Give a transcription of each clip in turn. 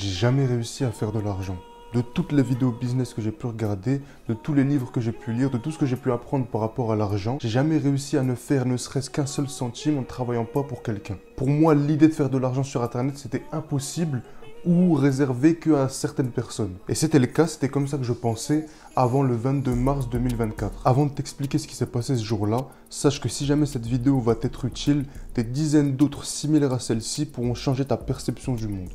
J'ai jamais réussi à faire de l'argent. De toutes les vidéos business que j'ai pu regarder, de tous les livres que j'ai pu lire, de tout ce que j'ai pu apprendre par rapport à l'argent, j'ai jamais réussi à ne faire ne serait-ce qu'un seul centime en ne travaillant pas pour quelqu'un. Pour moi, l'idée de faire de l'argent sur Internet, c'était impossible ou réservé que à certaines personnes. Et c'était le cas, c'était comme ça que je pensais avant le 22 mars 2024. Avant de t'expliquer ce qui s'est passé ce jour-là, sache que si jamais cette vidéo va t'être utile, des dizaines d'autres similaires à celle-ci pourront changer ta perception du monde.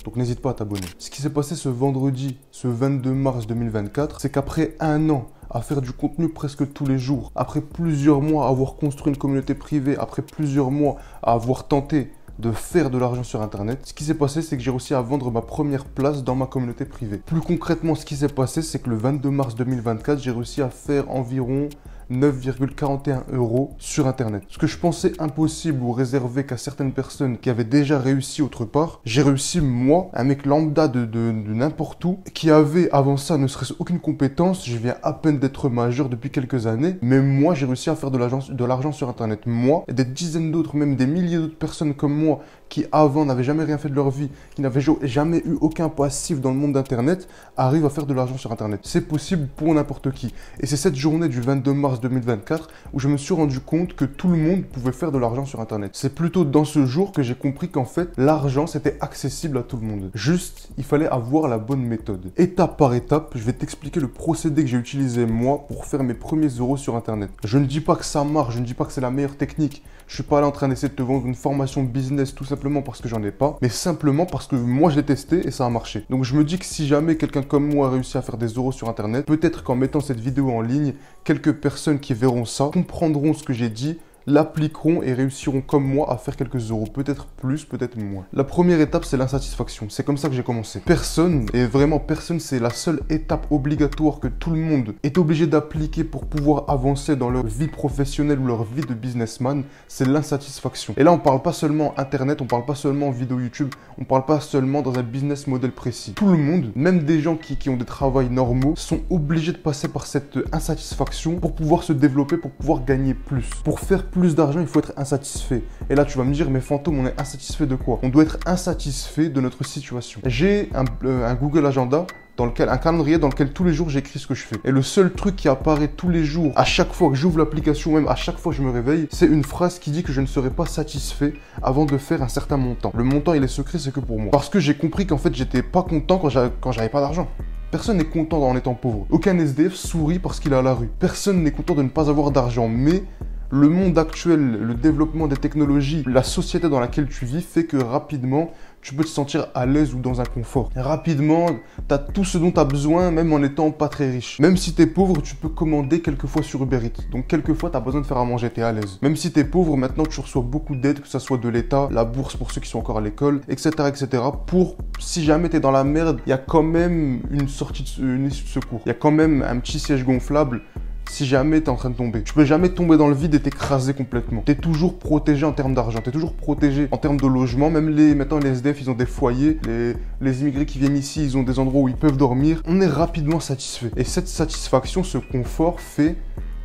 Donc n'hésite pas à t'abonner. Ce qui s'est passé ce vendredi, ce 22 mars 2024, c'est qu'après un an à faire du contenu presque tous les jours, après plusieurs mois à avoir construit une communauté privée, après plusieurs mois à avoir tenté de faire de l'argent sur Internet, ce qui s'est passé, c'est que j'ai réussi à vendre ma première place dans ma communauté privée. Plus concrètement, ce qui s'est passé, c'est que le 22 mars 2024, j'ai réussi à faire environ 9,41 € sur Internet. Ce que je pensais impossible ou réservé qu'à certaines personnes qui avaient déjà réussi autre part, j'ai réussi moi, un mec lambda de n'importe où, qui avait avant ça ne serait-ce aucune compétence. Je viens à peine d'être majeur depuis quelques années, mais moi j'ai réussi à faire de l'argent sur Internet. Moi et des dizaines d'autres, même des milliers d'autres personnes comme moi, qui avant n'avaient jamais rien fait de leur vie, qui n'avaient jamais eu aucun passif dans le monde d'Internet, arrivent à faire de l'argent sur Internet. C'est possible pour n'importe qui. Et c'est cette journée du 22 mars 2024 où je me suis rendu compte que tout le monde pouvait faire de l'argent sur Internet. C'est plutôt dans ce jour que j'ai compris qu'en fait, l'argent, c'était accessible à tout le monde. Juste, il fallait avoir la bonne méthode. Étape par étape, je vais t'expliquer le procédé que j'ai utilisé moi pour faire mes premiers euros sur Internet. Je ne dis pas que ça marche, je ne dis pas que c'est la meilleure technique. Je suis pas là en train d'essayer de te vendre une formation business tout simplement parce que j'en ai pas, mais simplement parce que moi je l'ai testé et ça a marché. Donc je me dis que si jamais quelqu'un comme moi a réussi à faire des euros sur Internet, peut-être qu'en mettant cette vidéo en ligne, quelques personnes qui verront ça comprendront ce que j'ai dit, l'appliqueront et réussiront comme moi à faire quelques euros, peut-être plus, peut-être moins. La première étape, c'est l'insatisfaction. C'est comme ça que j'ai commencé. Personne, et vraiment personne, c'est la seule étape obligatoire que tout le monde est obligé d'appliquer pour pouvoir avancer dans leur vie professionnelle ou leur vie de businessman, c'est l'insatisfaction. Et là, on parle pas seulement Internet, on parle pas seulement vidéo YouTube, on parle pas seulement dans un business model précis. Tout le monde, même des gens qui ont des travails normaux, sont obligés de passer par cette insatisfaction pour pouvoir se développer, pour pouvoir gagner plus. Pour faire plus d'argent, il faut être insatisfait. Et là, tu vas me dire, mais Fantôme, on est insatisfait de quoi? On doit être insatisfait de notre situation. J'ai un Google Agenda, un calendrier dans lequel tous les jours j'écris ce que je fais. Et le seul truc qui apparaît tous les jours, à chaque fois que j'ouvre l'application, même à chaque fois que je me réveille, c'est une phrase qui dit que je ne serai pas satisfait avant de faire un certain montant. Le montant, il est secret, c'est que pour moi. Parce que j'ai compris qu'en fait, j'étais pas content quand j'avais pas d'argent. Personne n'est content en étant pauvre. Aucun SDF sourit parce qu'il est à la rue. Personne n'est content de ne pas avoir d'argent, mais le monde actuel, le développement des technologies, la société dans laquelle tu vis fait que rapidement, tu peux te sentir à l'aise ou dans un confort. Rapidement, tu as tout ce dont tu as besoin, même en étant pas très riche. Même si tu es pauvre, tu peux commander quelquefois sur Uber Eats. Donc quelquefois, tu as besoin de faire à manger, tu es à l'aise. Même si tu es pauvre, maintenant tu reçois beaucoup d'aides, que ce soit de l'État, la bourse pour ceux qui sont encore à l'école, etc. etc. Pour, si jamais tu es dans la merde, il y a quand même une issue de secours. Il y a quand même un petit siège gonflable si jamais tu es en train de tomber. Tu peux jamais tomber dans le vide et t'écraser complètement. Tu es toujours protégé en termes d'argent, tu es toujours protégé en termes de logement. Même maintenant les SDF, ils ont des foyers. Les immigrés qui viennent ici, ils ont des endroits où ils peuvent dormir. On est rapidement satisfait. Et cette satisfaction, ce confort fait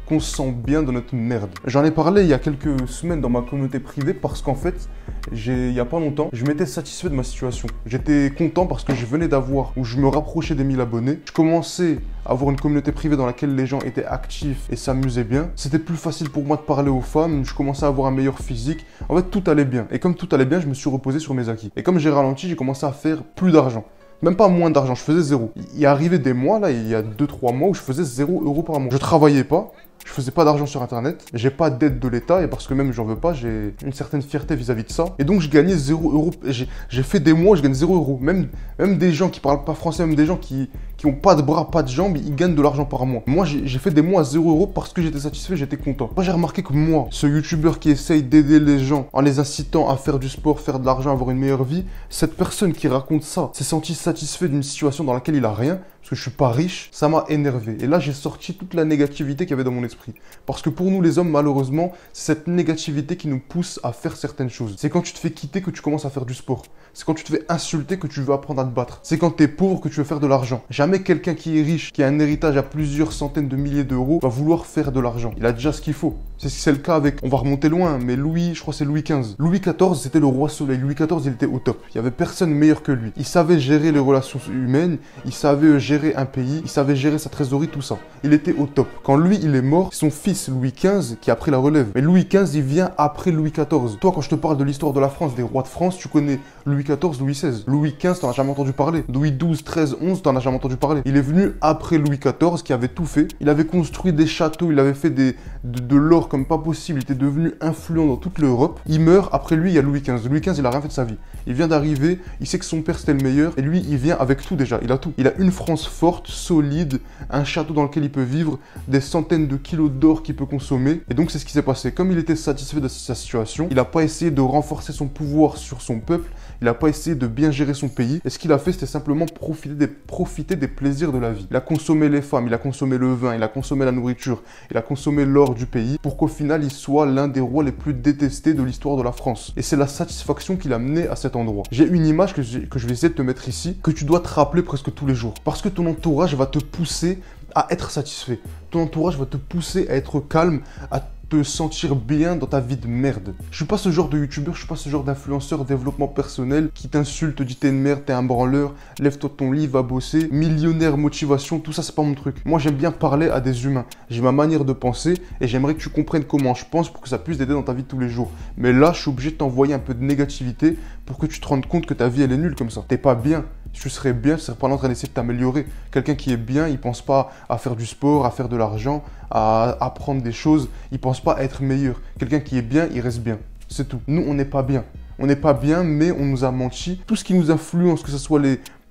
qu'on se sent bien dans notre merde. J'en ai parlé il y a quelques semaines dans ma communauté privée parce qu'en fait, il y a pas longtemps, je m'étais satisfait de ma situation. J'étais content parce que je venais d'avoir, ou je me rapprochais des 1000 abonnés. Je commençais à avoir une communauté privée dans laquelle les gens étaient actifs et s'amusaient bien. C'était plus facile pour moi de parler aux femmes, je commençais à avoir un meilleur physique. En fait, tout allait bien. Et comme tout allait bien, je me suis reposé sur mes acquis. Et comme j'ai ralenti, j'ai commencé à faire plus d'argent. Même pas moins d'argent, je faisais zéro. Il est arrivé des mois, là, il y a 2-3 mois où je faisais 0 € par mois. Je travaillais pas. Je faisais pas d'argent sur Internet, j'ai pas d'aide de l'État et parce que même j'en veux pas, j'ai une certaine fierté vis-à-vis de ça. Et donc je gagnais 0 €. J'ai fait des mois, je gagne 0 €. Même des gens qui parlent pas français, même des gens qui ont pas de bras, pas de jambes, ils gagnent de l'argent par mois. Moi j'ai fait des mois à 0 € parce que j'étais satisfait, j'étais content. Moi j'ai remarqué que moi, ce youtubeur qui essaye d'aider les gens en les incitant à faire du sport, faire de l'argent, avoir une meilleure vie, cette personne qui raconte ça s'est senti satisfait d'une situation dans laquelle il a rien. parce que je suis pas riche, ça m'a énervé. Et là, j'ai sorti toute la négativité qu'il y avait dans mon esprit. Parce que pour nous les hommes, malheureusement, c'est cette négativité qui nous pousse à faire certaines choses. C'est quand tu te fais quitter que tu commences à faire du sport. C'est quand tu te fais insulter que tu veux apprendre à te battre. C'est quand tu es pauvre que tu veux faire de l'argent. Jamais quelqu'un qui est riche, qui a un héritage à plusieurs centaines de milliers d'euros, va vouloir faire de l'argent. Il a déjà ce qu'il faut. C'est le cas avec, on va remonter loin, mais Louis, je crois que c'est Louis XV. Louis XIV, c'était le roi soleil. Louis XIV, il était au top. Il y avait personne meilleur que lui. Il savait gérer les relations humaines, il savait gérer un pays, il savait gérer sa trésorerie, tout ça. Il était au top. Quand lui, il est mort, son fils Louis XV qui a pris la relève. Mais Louis XV, il vient après Louis XIV. Toi, quand je te parle de l'histoire de la France, des rois de France, tu connais Louis XIV, Louis XVI. Louis XV, t'en as jamais entendu parler. Louis XII, XIII, XI, t'en as jamais entendu parler. Il est venu après Louis XIV qui avait tout fait. Il avait construit des châteaux, il avait fait de l'or comme pas possible. Il était devenu influent dans toute l'Europe. Il meurt, après lui, il y a Louis XV. Louis XV, il a rien fait de sa vie. Il vient d'arriver, il sait que son père c'était le meilleur. Et lui, il vient avec tout déjà. Il a tout. Il a une France forte, solide, un château dans lequel il peut vivre, des centaines de kilos d'or qu'il peut consommer. Et donc, c'est ce qui s'est passé. Comme il était satisfait de sa situation, il n'a pas essayé de renforcer son pouvoir sur son peuple. Il n'a pas essayé de bien gérer son pays. Et ce qu'il a fait, c'était simplement profiter des plaisirs de la vie. Il a consommé les femmes, il a consommé le vin, il a consommé la nourriture, il a consommé l'or du pays pour qu'au final, il soit l'un des rois les plus détestés de l'histoire de la France. Et c'est la satisfaction qui l'a mené à cet endroit. J'ai une image que je vais essayer de te mettre ici, que tu dois te rappeler presque tous les jours. Parce que ton entourage va te pousser à être satisfait. Ton entourage va te pousser à être calme, à te sentir bien dans ta vie de merde. Je suis pas ce genre de youtubeur, je suis pas ce genre d'influenceur développement personnel qui t'insulte, te dit t'es une merde, t'es un branleur, lève-toi de ton lit, va bosser, millionnaire, motivation, tout ça c'est pas mon truc. Moi j'aime bien parler à des humains, j'ai ma manière de penser et j'aimerais que tu comprennes comment je pense pour que ça puisse t'aider dans ta vie de tous les jours. Mais là je suis obligé de t'envoyer un peu de négativité pour que tu te rendes compte que ta vie elle est nulle comme ça. T'es pas bien. Si tu serais bien, tu serais pas en train d'essayer de t'améliorer. Quelqu'un qui est bien, il pense pas à faire du sport, à faire de l'argent, à apprendre des choses. Il pense pas à être meilleur. Quelqu'un qui est bien, il reste bien. C'est tout. Nous, on n'est pas bien. On n'est pas bien, mais on nous a menti. Tout ce qui nous influence, que ce soit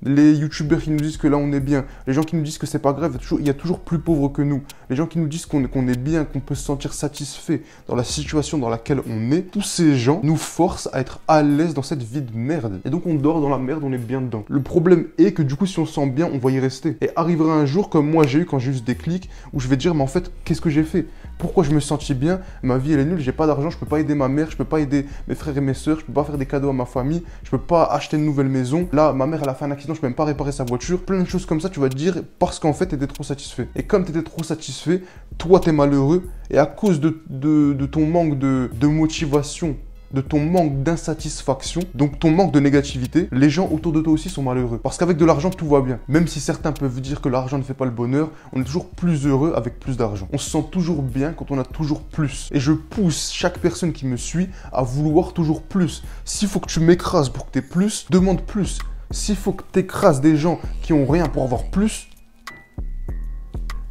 les youtubeurs qui nous disent que là on est bien, les gens qui nous disent que c'est pas grave, il y a toujours plus pauvres que nous, les gens qui nous disent qu'on est bien, qu'on peut se sentir satisfait dans la situation dans laquelle on est, tous ces gens nous forcent à être à l'aise dans cette vie de merde. Et donc on dort dans la merde, on est bien dedans. Le problème est que du coup si on se sent bien, on va y rester. Et arrivera un jour comme moi j'ai eu quand j'ai eu ce déclic, où je vais dire mais en fait qu'est-ce que j'ai fait? Pourquoi je me sentis bien? Ma vie elle est nulle, j'ai pas d'argent, je peux pas aider ma mère, je peux pas aider mes frères et mes sœurs, je peux pas faire des cadeaux à ma famille, je peux pas acheter une nouvelle maison. Là ma mère elle a fait un accident, je peux même pas réparer sa voiture. Plein de choses comme ça tu vas te dire parce qu'en fait t'étais trop satisfait. Et comme t'étais trop satisfait, toi t'es malheureux et à cause de ton manque de motivation, de ton manque d'insatisfaction, donc ton manque de négativité, les gens autour de toi aussi sont malheureux. Parce qu'avec de l'argent, tout va bien. Même si certains peuvent dire que l'argent ne fait pas le bonheur, on est toujours plus heureux avec plus d'argent. On se sent toujours bien quand on a toujours plus. Et je pousse chaque personne qui me suit à vouloir toujours plus. S'il faut que tu m'écrases pour que tu aies plus, demande plus. S'il faut que tu écrases des gens qui ont rien pour avoir plus,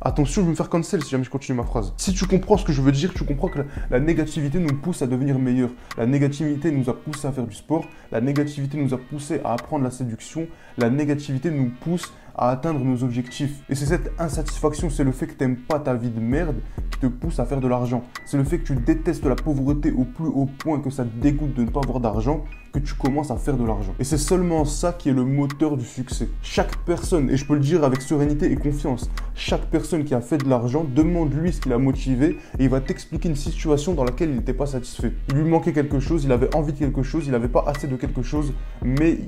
attention, je vais me faire cancel si jamais je continue ma phrase. Si tu comprends ce que je veux dire, tu comprends que la négativité nous pousse à devenir meilleurs. La négativité nous a poussé à faire du sport. La négativité nous a poussé à apprendre la séduction. La négativité nous pousse à atteindre nos objectifs. Et c'est cette insatisfaction, c'est le fait que tu n'aimes pas ta vie de merde qui te pousse à faire de l'argent. C'est le fait que tu détestes la pauvreté au plus haut point, que ça te dégoûte de ne pas avoir d'argent, que tu commences à faire de l'argent. Et c'est seulement ça qui est le moteur du succès. Chaque personne, et je peux le dire avec sérénité et confiance, chaque personne qui a fait de l'argent, demande-lui ce qui l'a motivé et il va t'expliquer une situation dans laquelle il n'était pas satisfait. Il lui manquait quelque chose, il avait envie de quelque chose, il n'avait pas assez de quelque chose, mais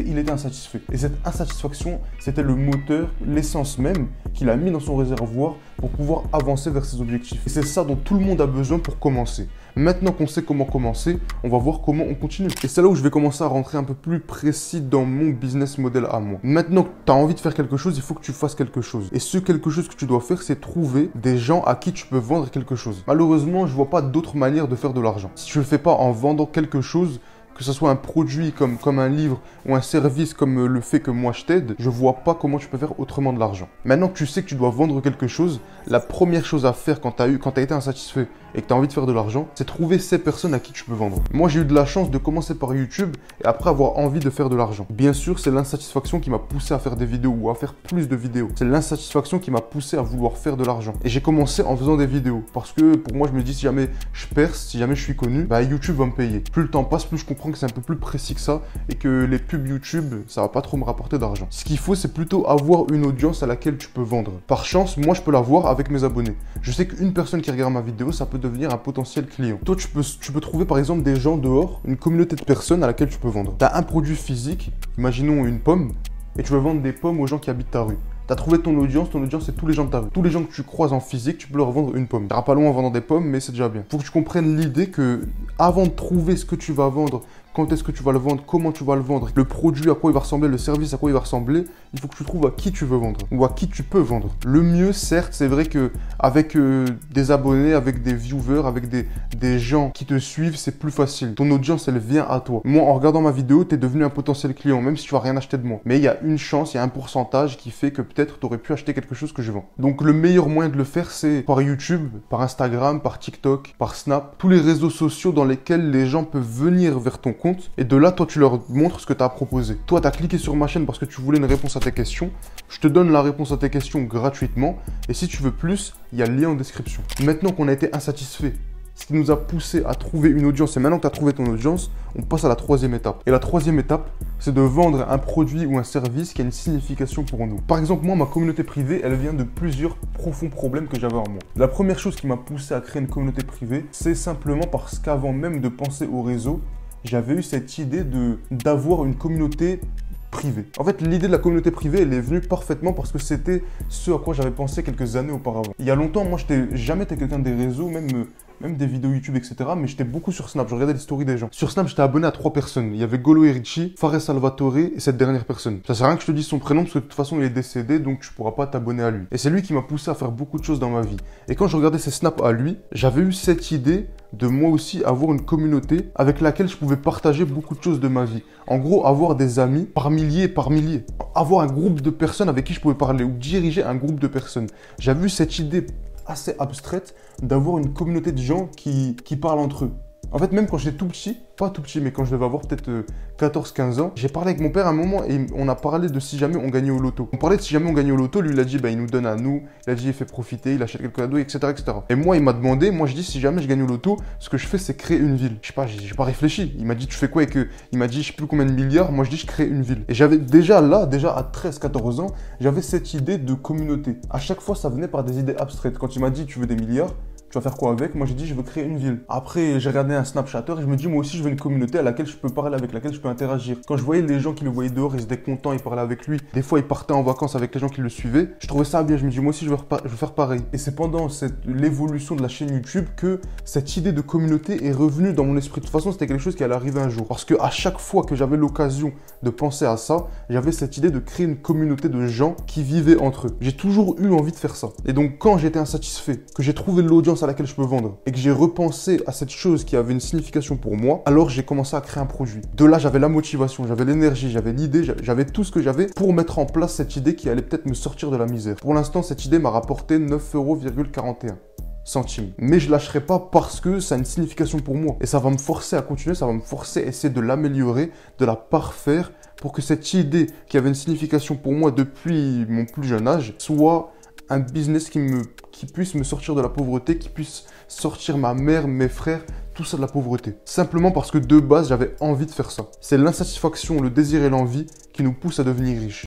il était insatisfait. Et cette insatisfaction, c'était le moteur, l'essence même qu'il a mis dans son réservoir pour pouvoir avancer vers ses objectifs. Et c'est ça dont tout le monde a besoin pour commencer. Maintenant qu'on sait comment commencer, on va voir comment on continue. Et c'est là où je vais commencer à rentrer un peu plus précis dans mon business model à moi. Maintenant que tu as envie de faire quelque chose, il faut que tu fasses quelque chose. Et ce quelque chose que tu dois faire, c'est trouver des gens à qui tu peux vendre quelque chose. Malheureusement, je vois pas d'autre manière de faire de l'argent. Si tu le fais pas en vendant quelque chose, que ce soit un produit comme un livre ou un service comme le fait que moi je t'aide, je vois pas comment tu peux faire autrement de l'argent. Maintenant que tu sais que tu dois vendre quelque chose, la première chose à faire quand tu as été insatisfait et que tu as envie de faire de l'argent, c'est trouver ces personnes à qui tu peux vendre. Moi, j'ai eu de la chance de commencer par YouTube et après avoir envie de faire de l'argent. Bien sûr, c'est l'insatisfaction qui m'a poussé à faire des vidéos ou à faire plus de vidéos. C'est l'insatisfaction qui m'a poussé à vouloir faire de l'argent. Et j'ai commencé en faisant des vidéos parce que pour moi, je me dis si jamais je perce, si jamais je suis connu, bah YouTube va me payer. Plus le temps passe, plus je comprends comprends que c'est un peu plus précis que ça et que les pubs YouTube, ça va pas trop me rapporter d'argent. Ce qu'il faut, c'est plutôt avoir une audience à laquelle tu peux vendre. Par chance, moi, je peux l'avoir avec mes abonnés. Je sais qu'une personne qui regarde ma vidéo, ça peut devenir un potentiel client. Toi, tu peux trouver par exemple des gens dehors, une communauté de personnes à laquelle tu peux vendre. Tu as un produit physique, imaginons une pomme, et tu veux vendre des pommes aux gens qui habitent ta rue. Tu as trouvé ton audience c'est tous les gens de ta rue. Tous les gens que tu croises en physique, tu peux leur vendre une pomme. Tu n'iras pas loin en vendant des pommes, mais c'est déjà bien. Il faut que tu comprennes l'idée que avant de trouver ce que tu vas vendre, quand est-ce que tu vas le vendre, comment tu vas le vendre, le produit à quoi il va ressembler, le service à quoi il va ressembler, il faut que tu trouves à qui tu veux vendre ou à qui tu peux vendre. Le mieux, certes, c'est vrai que avec des abonnés, avec des viewers, avec des gens qui te suivent, c'est plus facile. Ton audience, elle vient à toi. Moi, en regardant ma vidéo, tu es devenu un potentiel client, même si tu vas rien acheter de moi. Mais il y a une chance, il y a un pourcentage qui fait que peut-être tu aurais pu acheter quelque chose que je vends. Donc le meilleur moyen de le faire, c'est par YouTube, par Instagram, par TikTok, par Snap, tous les réseaux sociaux dans lesquels les gens peuvent venir vers ton compte. Et de là, toi, tu leur montres ce que tu as proposé. Toi, tu as cliqué sur ma chaîne parce que tu voulais une réponse à tes questions. Je te donne la réponse à tes questions gratuitement. Et si tu veux plus, il y a le lien en description. Maintenant qu'on a été insatisfait, ce qui nous a poussé à trouver une audience, et maintenant que tu as trouvé ton audience, on passe à la troisième étape. Et la troisième étape, c'est de vendre un produit ou un service qui a une signification pour nous. Par exemple, moi, ma communauté privée, elle vient de plusieurs profonds problèmes que j'avais en moi. La première chose qui m'a poussé à créer une communauté privée, c'est simplement parce qu'avant même de penser au réseau, j'avais eu cette idée d'avoir une communauté privée. En fait, l'idée de la communauté privée, elle est venue parfaitement parce que c'était ce à quoi j'avais pensé quelques années auparavant. Il y a longtemps, moi, je n'étais jamais été quelqu'un des réseaux, même des vidéos YouTube, etc. Mais j'étais beaucoup sur Snap, je regardais les stories des gens. Sur Snap, j'étais abonné à 3 personnes. Il y avait Golo et Richie, Fares Salvatore et cette dernière personne. Ça sert à rien que je te dise son prénom parce que de toute façon, il est décédé, donc tu pourras pas t'abonner à lui. Et c'est lui qui m'a poussé à faire beaucoup de choses dans ma vie. Et quand je regardais ses snaps à lui, j'avais eu cette idée de moi aussi avoir une communauté avec laquelle je pouvais partager beaucoup de choses de ma vie. En gros, avoir des amis par milliers et par milliers. Avoir un groupe de personnes avec qui je pouvais parler ou diriger un groupe de personnes. J'avais eu cette idée assez abstraite d'avoir une communauté de gens qui parlent entre eux. En fait, même quand j'étais tout petit, pas tout petit, mais quand je devais avoir peut-être 14-15 ans, j'ai parlé avec mon père à un moment et on a parlé de si jamais on gagnait au loto. On parlait de si jamais on gagnait au loto, lui il a dit bah, il nous donne à nous, il a dit il fait profiter, il achète quelques cadeaux, etc., etc. Et moi il m'a demandé, moi je dis si jamais je gagne au loto, ce que je fais c'est créer une ville. Je sais pas, j'ai pas réfléchi. Il m'a dit tu fais quoi il m'a dit je sais plus combien de milliards, moi je dis je crée une ville. Et j'avais déjà à 13-14 ans, j'avais cette idée de communauté. À chaque fois ça venait par des idées abstraites. Quand il m'a dit tu veux des milliards, tu vas faire quoi avec? Moi j'ai dit je veux créer une ville. Après j'ai regardé un Snapchatter et je me dis moi aussi je veux une communauté à laquelle je peux parler, avec laquelle je peux interagir. Quand je voyais les gens qui le voyaient dehors, ils étaient contents, ils parlaient avec lui. Des fois ils partaient en vacances avec les gens qui le suivaient. Je trouvais ça bien, je me dis moi aussi je veux faire pareil. Et c'est pendant l'évolution de la chaîne YouTube que cette idée de communauté est revenue dans mon esprit. De toute façon c'était quelque chose qui allait arriver un jour. Parce que à chaque fois que j'avais l'occasion de penser à ça, j'avais cette idée de créer une communauté de gens qui vivaient entre eux. J'ai toujours eu envie de faire ça. Et donc quand j'étais insatisfait, que j'ai trouvé l'audience à laquelle je peux vendre et que j'ai repensé à cette chose qui avait une signification pour moi, alors j'ai commencé à créer un produit. De là, j'avais la motivation, j'avais l'énergie, j'avais l'idée, j'avais tout ce que j'avais pour mettre en place cette idée qui allait peut-être me sortir de la misère. Pour l'instant, cette idée m'a rapporté 9,41 €. Mais je lâcherai pas parce que ça a une signification pour moi. Et ça va me forcer à continuer, ça va me forcer à essayer de l'améliorer, de la parfaire pour que cette idée qui avait une signification pour moi depuis mon plus jeune âge soit un business qui puisse me sortir de la pauvreté, qui puisse sortir ma mère, mes frères, tout ça de la pauvreté. Simplement parce que de base, j'avais envie de faire ça. C'est l'insatisfaction, le désir et l'envie qui nous poussent à devenir riches.